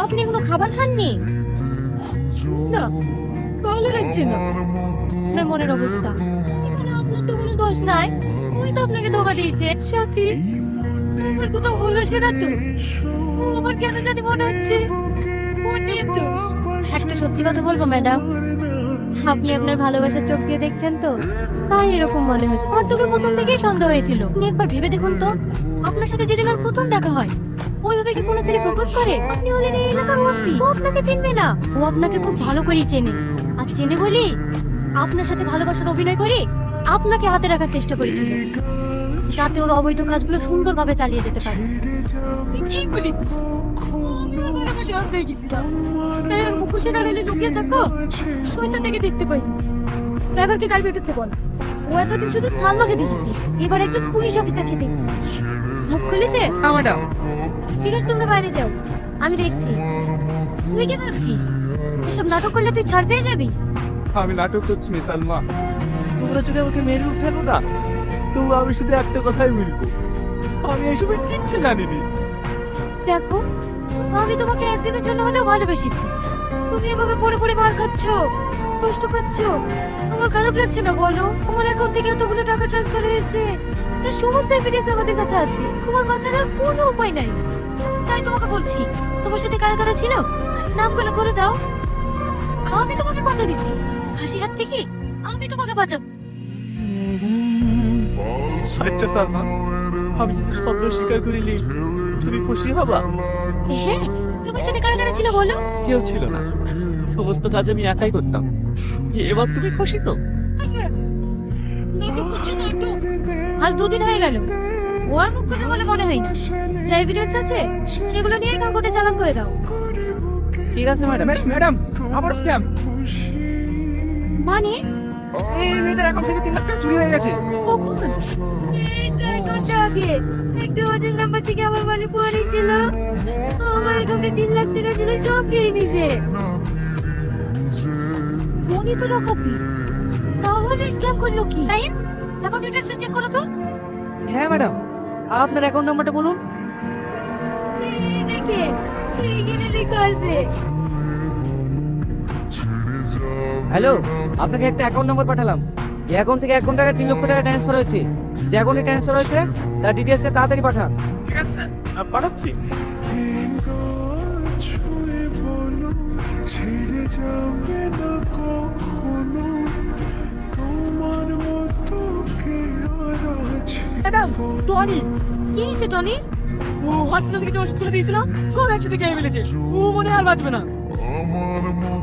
আপনি এগুলো খাবার খাননি? না, ভালো লাগছে না। আপনার মনের অবস্থা, এখানে আপনার তো কোনো দোষ নাই। ওই তো আপনাকে ধোকা দিয়েছে। সাথী, আমার কোনো ভুল হয়েছে না তো? আমার কেন জানি মনে হচ্ছে ওর তো। একটা সত্যি কথা বলবো ম্যাডাম, আপনি আপনার ভালোবাসার চোখ দিয়ে দেখছেন তো, তাই এরকম মনে হচ্ছে। আমার তোকে প্রথম থেকেই সন্দেহ হয়েছিল। আপনি একবার ভেবে দেখুন তো, আপনার সাথে যেদিন আর প্রথম দেখা হয়, ওইভাবে কি কোনো ছেলে প্রপোজ করে? আপনি হলেন এই এলাকার ওসি, ও আপনাকে চিনবে না। ও আপনাকে খুব ভালো করেই চেনে। আর চেনে বলি আপনার সাথে ভালোবাসার অভিনয় করে আপনাকে হাতে রাখার চেষ্টা করেছিল, যাতে ওর অবৈধ কাজগুলো সুন্দরভাবে চালিয়ে যেতে পারে। তুই ঠিক বলিস। মুখোশে দাঁড়ালে লুকিয়ে থাকো, শয়তান থেকে দেখতে পাই। ড্রাইভারকে গাড়ি বের করতে বল। ও এতদিন শুধু সালমাকে দেখেছি, এবার একজন পুলিশ অফিসারকে দেখি। মুখ খুলেছে? না ম্যাডাম। ঠিক আছে, তোমরা বাইরে যাও, আমি দেখছি। তুই কি ভাবছিস এসব নাটক করলে তুই ছাড় পেয়ে যাবি? আমি নাটক করছি না সালমা। তোমরা যদি আমাকে মেরে উঠানো না, তো আমি শুধু একটা কথাই বলবো, আমি এসবের কিচ্ছু জানিনি। দেখো, আমি তোমাকে একদিনের জন্য হলেও ভালোবেসেছি। তুমি এভাবে পড়ে পড়ে মার খাচ্ছ, কষ্ট পাচ্ছ, আমার খারাপ লাগছে না বলো? আমার অ্যাকাউন্ট থেকে এতগুলো টাকা ট্রান্সফার হয়েছে, তার সমস্ত এভিডেন্স আমাদের কাছে আছে। তোমার বাঁচার আর কোনো উপায় নাই। তাই তোমাকে বলছি, তোমার সাথে কারা কারা ছিল নামগুলো করে দাও। আমি তোমাকে বাঁচা দিছি, হাসির হাত থেকে আমি তোমাকে বাঁচাবো। আচ্ছা সালমা, আমি শব্দ স্বীকার করিলি তুমি খুশি হবা? হ্যাঁ, তোমার সাথে কারা কারা ছিল বলো? কেউ ছিল না, সমস্ত কাজ আমি একাই করতাম। এবার তুমি খুশি তো? আজ 2 দিন হয়ে গেল, ও আর মুখ কথা বলে মনে হয় না। যা এভিডেন্স আছে সেগুলো নিয়ে কোর্টে চালান করে দাও। ঠিক আছে ম্যাডাম। ম্যাডাম, আবার স্ক্যাম। মানে এই মেয়েটার অ্যাকাউন্ট থেকে 3 লাখ টাকা চুরি হয়ে গেছে। কখন? এই তো 1 ঘন্টা আগে। একটা ওদের নাম্বার থেকে আমার মানি পড়েছিল, আমার অ্যাকাউন্টে 3 লাখ টাকা ছিল, সব কেড়ে নিছে। মনি তো লকাপি, তাহলে স্ক্যাম করলো কি? তাই অ্যাকাউন্ট ডিটেইলস চেক করো তো। হ্যাঁ ম্যাডাম, আপনার অ্যাকাউন্ট নাম্বারটা বলুন। এই দেখে, এইখানে লেখা আছে। হ্যালো, আপনাকে একটা অ্যাকাউন্ট নম্বর পাঠালাম। এই অ্যাকাউন্ট থেকে 1 ঘন্টা আগে 3 লক্ষ টাকা ট্রান্সফার হয়েছে। যে অ্যাকাউন্টে ট্রান্সফার হয়েছে তার ডিটেলসটা তাড়াতাড়ি পাঠান। ঠিক আছে স্যার, পাঠাচ্ছি। Madam, Tony. কি হয়েছে টনি? ও হসপিটাল থেকে যে ওষুধ তুলে দিয়েছিল, সব একসাথে খেয়ে ফেলেছে। ও মনে হয় আর বাঁচবে না। আমার